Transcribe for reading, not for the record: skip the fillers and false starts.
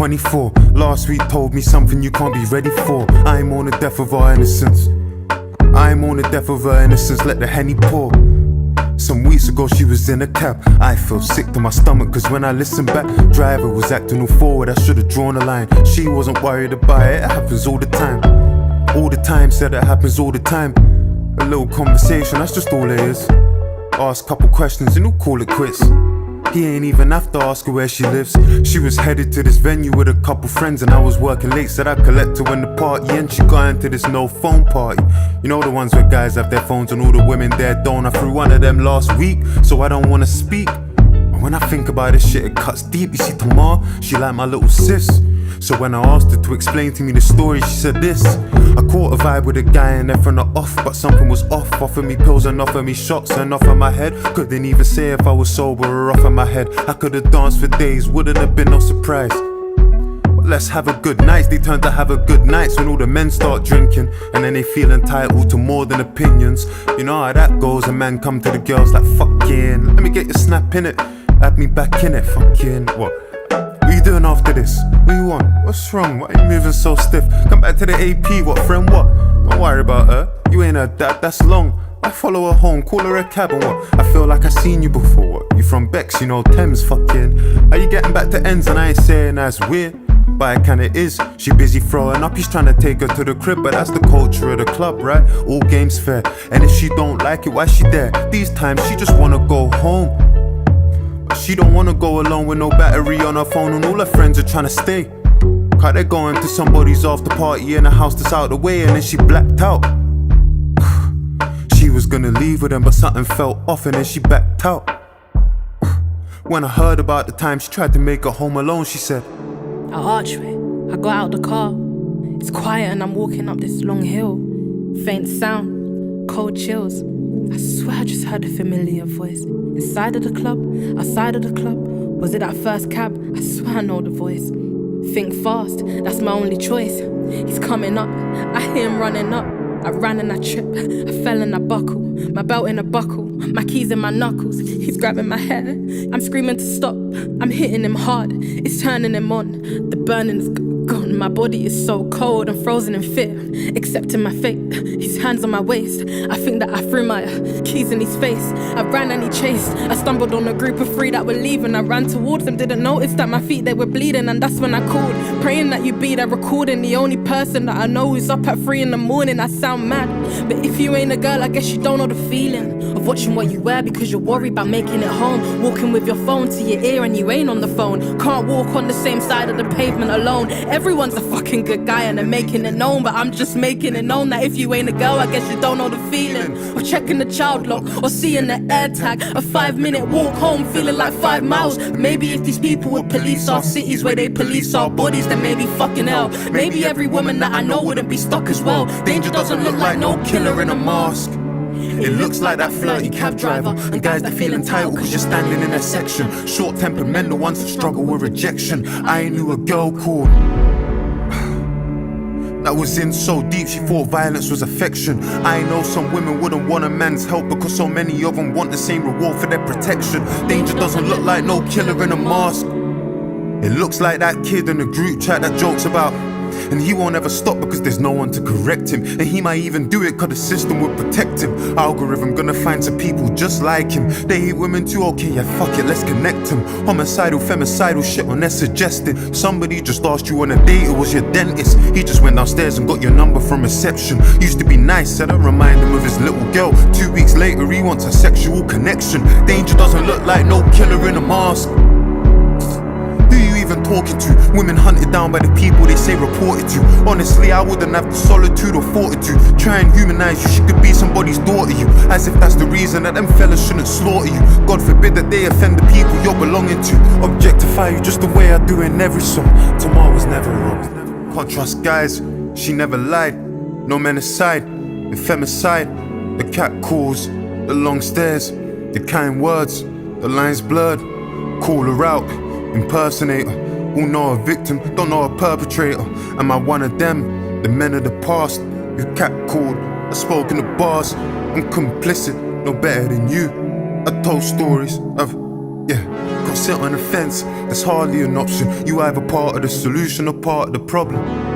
24. Last week told me something you can't be ready for. I'm on the death of our innocence. I'm on the death of her innocence, let the Henny pour. Some weeks ago she was in a cab. I felt sick to my stomach, cause when I listened back, driver was acting all forward, I should've drawn a line. She wasn't worried about it, it happens all the time. All the time, said it happens all the time. A little conversation, that's just all it is. Ask a couple questions and he'll call it quits. He ain't even have to ask her where she lives. She was headed to this venue with a couple friends, and I was working late, said I'd collect her when the party ends. She got into this no phone party. You know the ones where guys have their phones and all the women there don't. I threw one of them last week, so I don't wanna speak. But when I think about this shit, it cuts deep. You see, Tamar, she like my little sis. So when I asked her to explain to me the story, she said this: I caught a vibe with a guy and then from the off, but something was off. Offered me pills and offered me shots and off of my head. Couldn't even say if I was sober or off of my head. I could've danced for days, wouldn't have been no surprise. But let's have a good night. They turn to have a good nights when all the men start drinking, and then they feel entitled to more than opinions. You know how that goes, a man come to the girls like, fucking, let me get your snap in it, add me back in it, fucking, what? What you doing after this? What you want? What's wrong? Why are you moving so stiff? Come back to the AP, what friend, what? Don't worry about her, you ain't her dad, that's long. I follow her home, call her a cab and what? I feel like I seen you before, what? You from Bex, you know Thames, fucking. Are you getting back to ends and I ain't saying that's weird? But it kinda is, she busy throwing up, he's trying to take her to the crib. But that's the culture of the club, right? All games fair, and if she don't like it, why she there? These times she just wanna go home. She don't wanna go alone with no battery on her phone, and all her friends are trying to stay. Cause they're going to somebody's after party in a house that's out the way, and then she blacked out. She was gonna leave with them, but something felt off and then she backed out. When I heard about the time she tried to make her home alone, she said, At Archway, I got out the car. It's quiet and I'm walking up this long hill. Faint sound, cold chills. I swear I just heard a familiar voice. Inside of the club, outside of the club. Was it that first cab? I swear I know the voice. Think fast, that's my only choice. He's coming up, I hear him running up. I ran and I tripped, I fell and I buckle. My belt in a buckle, my keys in my knuckles. He's grabbing my hair, I'm screaming to stop. I'm hitting him hard, it's turning him on. The burning is gone, my body is so cold. I'm frozen in fear, accepting my fate. His hands on my waist, I think that I threw my keys in his face. I ran and he chased, I stumbled on a group of three that were leaving. I ran towards them, didn't notice that my feet, they were bleeding. And that's when I called, praying that you be there recording. The only person that I know who's up at 3 in the morning. I sound mad, but if you ain't a girl, I guess you don't know the feeling of watching what you wear because you're worried about making it home. Walking with your phone to your ear and you ain't on the phone. Can't walk on the same side of the pavement alone. Everyone's a fucking good guy and they're making it known, but I'm just making it known that if you ain't a girl, I guess you don't know the feeling of checking the child lock or seeing the air tag. A 5-minute walk home feeling like 5 miles. Maybe if these people would police our cities where they police our bodies, then maybe fucking hell. Maybe every woman that I know wouldn't be stuck as well. Danger doesn't look like no killer in a mask. It looks like that flirty cab driver and guys that feel entitled cause you're standing in their section. Short-tempered men, the ones that struggle with rejection. I knew a girl called that was in so deep she thought violence was affection. I know some women wouldn't want a man's help because so many of them want the same reward for their protection. Danger doesn't look like no killer in a mask. It looks like that kid in the group chat that jokes about, and he won't ever stop because there's no one to correct him. And he might even do it cause the system will protect him. Algorithm gonna find some people just like him. They hate women too, okay, yeah, fuck it, let's connect him. Homicidal, femicidal shit when they're suggesting. Somebody just asked you on a date, it was your dentist. He just went downstairs and got your number from reception. Used to be nice, said I remind him of his little girl. 2 weeks later he wants a sexual connection. Danger doesn't look like no killer in a mask. Who you even talking to? Women hunted down by the people they say reported to. Honestly, I wouldn't have the solitude or fortitude. Try and humanize you, she could be somebody's daughter you. As if that's the reason that them fellas shouldn't slaughter you. God forbid that they offend the people you're belonging to. Objectify you just the way I do in every song. Tomorrow was never wrong. Can't trust guys, she never lied. No men aside, the femicide. The cat calls, the long stares, the kind words, the lines blurred. Call her out, impersonator. Who know a victim, don't know a perpetrator. Am I one of them, the men of the past? You catcalled, I spoke in the bars. I'm complicit, no better than you. I told stories of Yeah, can't sit on the fence, that's hardly an option. You either part of the solution or part of the problem.